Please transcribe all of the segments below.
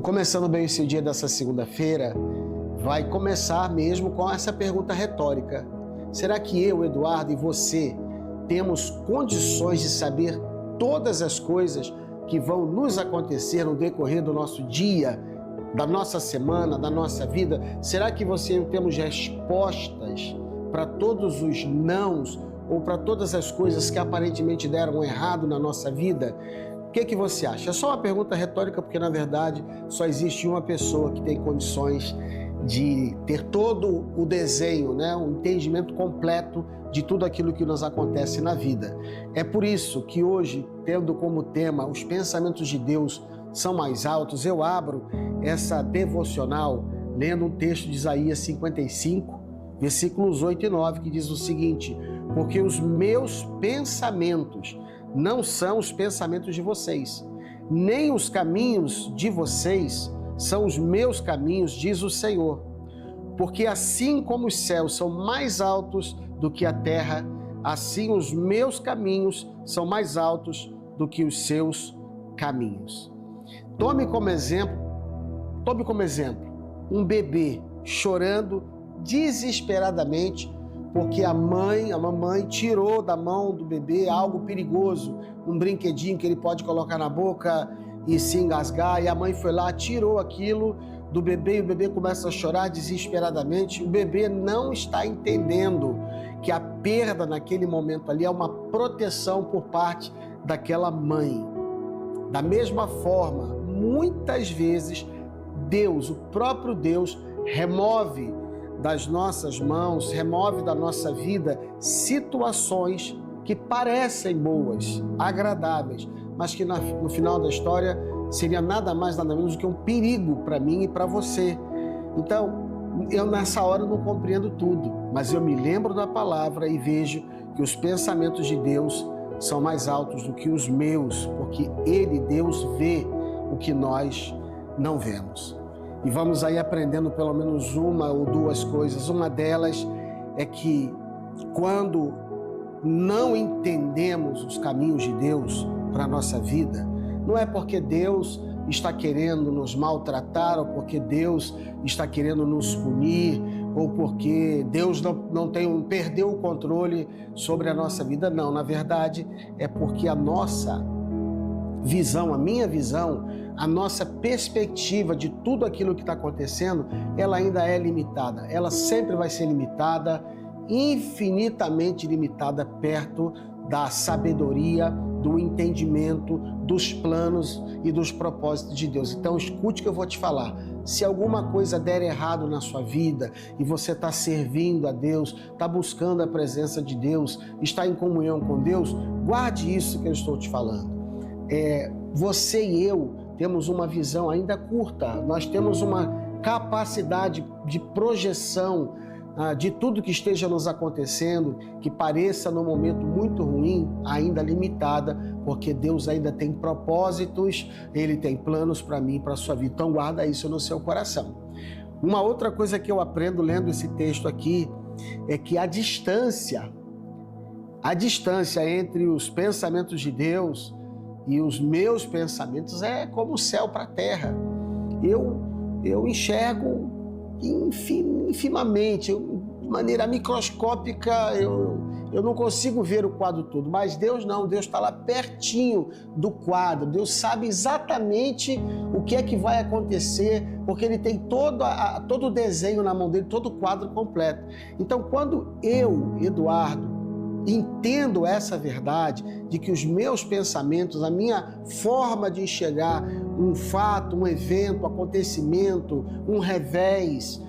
Começando bem esse dia dessa segunda-feira, vai começar mesmo com essa pergunta retórica. Será que eu, Eduardo, e você temos condições de saber todas as coisas que vão nos acontecer no decorrer do nosso dia, da nossa semana, da nossa vida? Será que você e eu temos respostas para todos os nãos ou para todas as coisas que aparentemente deram errado na nossa vida? O que você acha? É só uma pergunta retórica, porque na verdade só existe uma pessoa que tem condições de ter todo o desenho, né? O entendimento completo de tudo aquilo que nos acontece na vida. É por isso que hoje, tendo como tema os pensamentos de Deus são mais altos, eu abro essa devocional lendo um texto de Isaías 55, versículos 8 e 9, que diz o seguinte: porque os meus pensamentos não são os pensamentos de vocês, nem os caminhos de vocês são os meus caminhos, diz o Senhor. Porque assim como os céus são mais altos do que a terra, assim os meus caminhos são mais altos do que os seus caminhos. Tome como exemplo um bebê chorando desesperadamente porque a mamãe tirou da mão do bebê algo perigoso, um brinquedinho que ele pode colocar na boca e se engasgar, e a mãe foi lá, tirou aquilo do bebê e o bebê começa a chorar desesperadamente. O bebê não está entendendo que a perda naquele momento ali é uma proteção por parte daquela mãe. Da mesma forma, muitas vezes, Deus, o próprio Deus, remove das nossas mãos, remove da nossa vida situações que parecem boas, agradáveis, mas que no final da história seria nada mais, nada menos do que um perigo para mim e para você. Então, eu nessa hora não compreendo tudo, mas eu me lembro da palavra e vejo que os pensamentos de Deus são mais altos do que os meus, porque Ele, Deus, vê o que nós não vemos. E vamos aí aprendendo pelo menos uma ou duas coisas. Uma delas é que quando não entendemos os caminhos de Deus para a nossa vida, não é porque Deus está querendo nos maltratar, ou porque Deus está querendo nos punir, ou porque Deus perdeu o controle sobre a nossa vida. Não, na verdade é porque a nossa visão, a minha visão, a nossa perspectiva de tudo aquilo que está acontecendo, ela ainda é limitada. Ela sempre vai ser limitada, infinitamente limitada, perto da sabedoria, do entendimento, dos planos e dos propósitos de Deus. Então escute o que eu vou te falar. Se alguma coisa der errado na sua vida e você está servindo a Deus, está buscando a presença de Deus, está em comunhão com Deus, guarde isso que eu estou te falando. Você e eu temos uma visão ainda curta, nós temos uma capacidade de projeção de tudo que esteja nos acontecendo, que pareça no momento muito ruim, ainda limitada, porque Deus ainda tem propósitos, Ele tem planos para mim e para a sua vida. Então guarda isso no seu coração. Uma outra coisa que eu aprendo lendo esse texto aqui é que a distância entre os pensamentos de Deus e os meus pensamentos é como o céu para a terra. Eu enxergo infimamente, de maneira microscópica, eu não consigo ver o quadro todo, mas Deus não, Deus está lá pertinho do quadro, Deus sabe exatamente o que é que vai acontecer, porque Ele tem todo o desenho na mão dele, todo o quadro completo. Então, quando eu, Eduardo, entendo essa verdade de que os meus pensamentos, a minha forma de enxergar um fato, um evento, um acontecimento, um revés,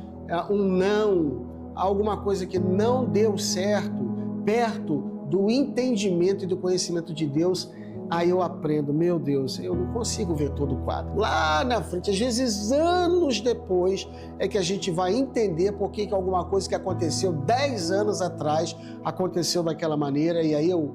um não, alguma coisa que não deu certo, perto do entendimento e do conhecimento de Deus, aí eu aprendo, meu Deus, eu não consigo ver todo o quadro. Lá na frente, às vezes anos depois, é que a gente vai entender por que alguma coisa que aconteceu 10 anos atrás aconteceu daquela maneira, e aí eu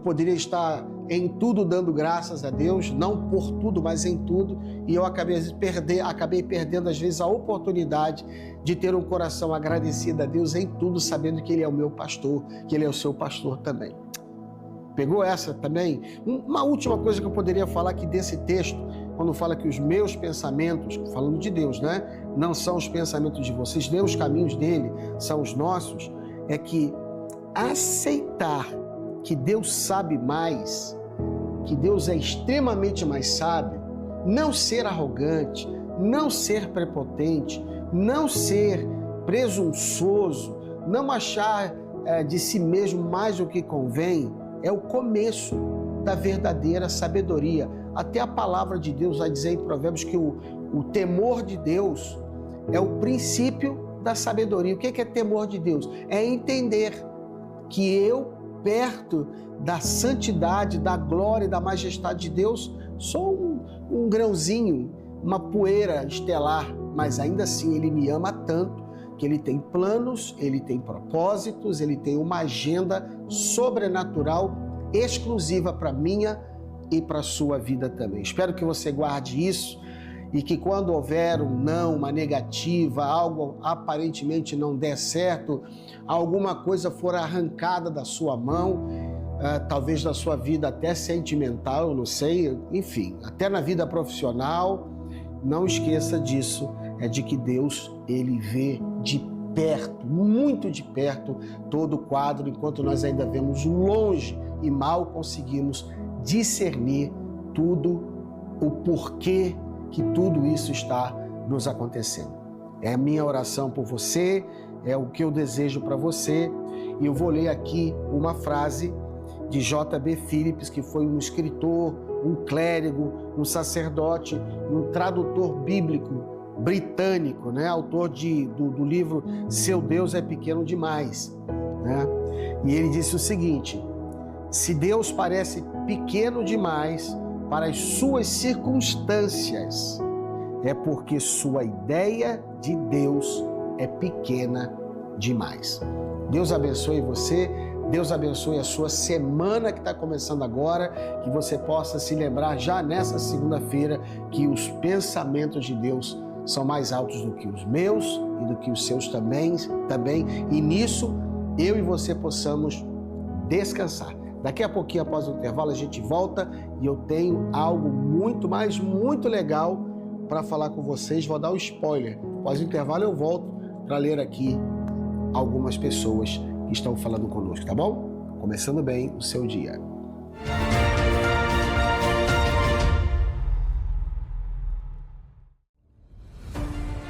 poderia estar em tudo dando graças a Deus, não por tudo, mas em tudo, e eu acabei perdendo às vezes a oportunidade de ter um coração agradecido a Deus em tudo, sabendo que Ele é o meu pastor, que Ele é o seu pastor também. Pegou essa também? Uma última coisa que eu poderia falar aqui desse texto, quando fala que os meus pensamentos, falando de Deus, né? Não são os pensamentos de vocês, nem os caminhos dele são os nossos, é que aceitar que Deus sabe mais, que Deus é extremamente mais sábio, não ser arrogante, não ser prepotente, não ser presunçoso, não achar de si mesmo mais do que convém, é o começo da verdadeira sabedoria. Até a palavra de Deus vai dizer em Provérbios que o temor de Deus é o princípio da sabedoria. O que é temor de Deus? É entender que eu, perto da santidade, da glória e da majestade de Deus, sou um grãozinho, uma poeira estelar, mas ainda assim Ele me ama tanto que Ele tem planos, Ele tem propósitos, Ele tem uma agenda sobrenatural exclusiva para minha e para a sua vida também. Espero que você guarde isso e que quando houver um não, uma negativa, algo aparentemente não der certo, alguma coisa for arrancada da sua mão, talvez da sua vida até sentimental, eu não sei, enfim, até na vida profissional, não esqueça disso, é de que Deus, Ele vê de perto, muito de perto, todo o quadro, enquanto nós ainda vemos longe e mal conseguimos discernir tudo, o porquê que tudo isso está nos acontecendo. É a minha oração por você, é o que eu desejo para você, e eu vou ler aqui uma frase de J.B. Phillips, que foi um escritor, um clérigo, um sacerdote, um tradutor bíblico britânico, né? Autor do livro Seu Deus é Pequeno Demais, né? E ele disse o seguinte: se Deus parece pequeno demais para as suas circunstâncias, é porque sua ideia de Deus é pequena demais. Deus abençoe você, Deus abençoe a sua semana que está começando agora, que você possa se lembrar já nessa segunda-feira que os pensamentos de Deus são mais altos do que os meus e do que os seus também, e nisso eu e você possamos descansar. Daqui a pouquinho, após o intervalo, a gente volta e eu tenho algo muito, mas muito legal para falar com vocês. Vou dar um spoiler. Após o intervalo eu volto para ler aqui algumas pessoas que estão falando conosco, tá bom? Começando bem o seu dia.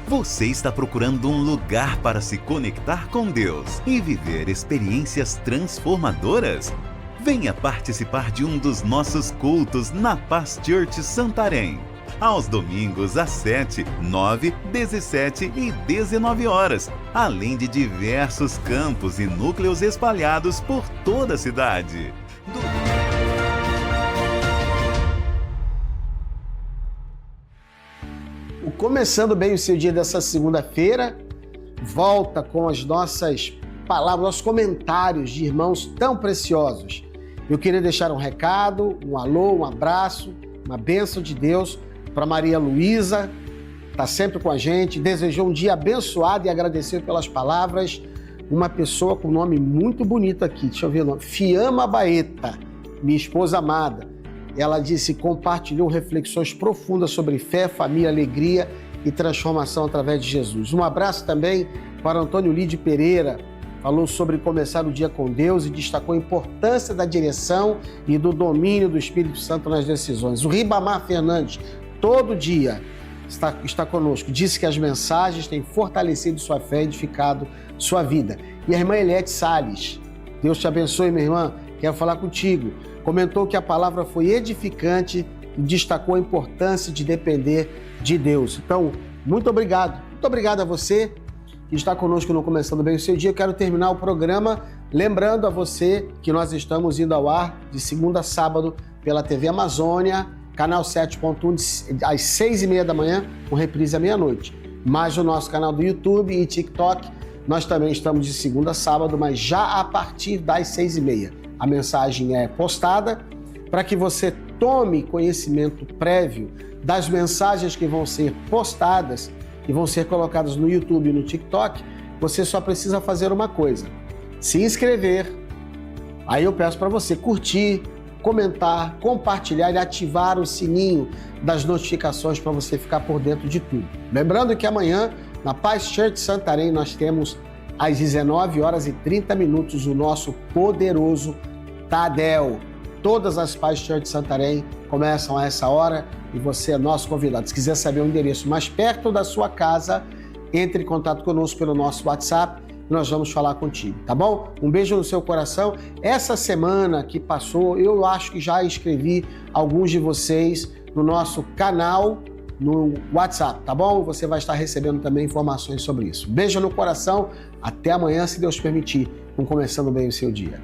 Você está procurando um lugar para se conectar com Deus e viver experiências transformadoras? Venha participar de um dos nossos cultos na Paz Church Santarém. Aos domingos às 7, 9, 17 e 19 horas, além de diversos campos e núcleos espalhados por toda a cidade. Começando bem o seu dia dessa segunda-feira, volta com as nossas palavras, nossos comentários de irmãos tão preciosos. Eu queria deixar um recado, um alô, um abraço, uma bênção de Deus para Maria Luísa, está sempre com a gente, desejou um dia abençoado e agradecer pelas palavras. Uma pessoa com nome muito bonito aqui, deixa eu ver o nome, Fiamma Baeta, minha esposa amada. Ela disse, compartilhou reflexões profundas sobre fé, família, alegria e transformação através de Jesus. Um abraço também para Antônio Lídio Pereira, falou sobre começar o dia com Deus e destacou a importância da direção e do domínio do Espírito Santo nas decisões. O Ribamar Fernandes, todo dia, está conosco, disse que as mensagens têm fortalecido sua fé e edificado sua vida. E a irmã Eliette Salles, Deus te abençoe, minha irmã, quero falar contigo. Comentou que a palavra foi edificante e destacou a importância de depender de Deus. Então, muito obrigado a você que está conosco no Começando Bem o Seu Dia. Eu quero terminar o programa lembrando a você que nós estamos indo ao ar de segunda a sábado pela TV Amazônia, canal 7.1, às 6h30 da manhã, com reprise à meia-noite. Mas no nosso canal do YouTube e TikTok, nós também estamos de segunda a sábado, mas já a partir das 6h30. A mensagem é postada para que você tome conhecimento prévio das mensagens que vão ser postadas e vão ser colocadas no YouTube e no TikTok. Você só precisa fazer uma coisa: se inscrever, Aí eu peço para você curtir, comentar, compartilhar e ativar o sininho das notificações para você ficar por dentro de tudo. Lembrando que amanhã, na Paz Church Santarém, nós temos às 19h30 o nosso poderoso Tadel. Todas as Paz Church Santarém começam a essa hora e você é nosso convidado. Se quiser saber o endereço mais perto da sua casa, entre em contato conosco pelo nosso WhatsApp e nós vamos falar contigo, tá bom? Um beijo no seu coração. Essa semana que passou, eu acho que já inscrevi alguns de vocês no nosso canal no WhatsApp, tá bom? Você vai estar recebendo também informações sobre isso. Beijo no coração. Até amanhã, se Deus permitir. Vamos começando bem o seu dia.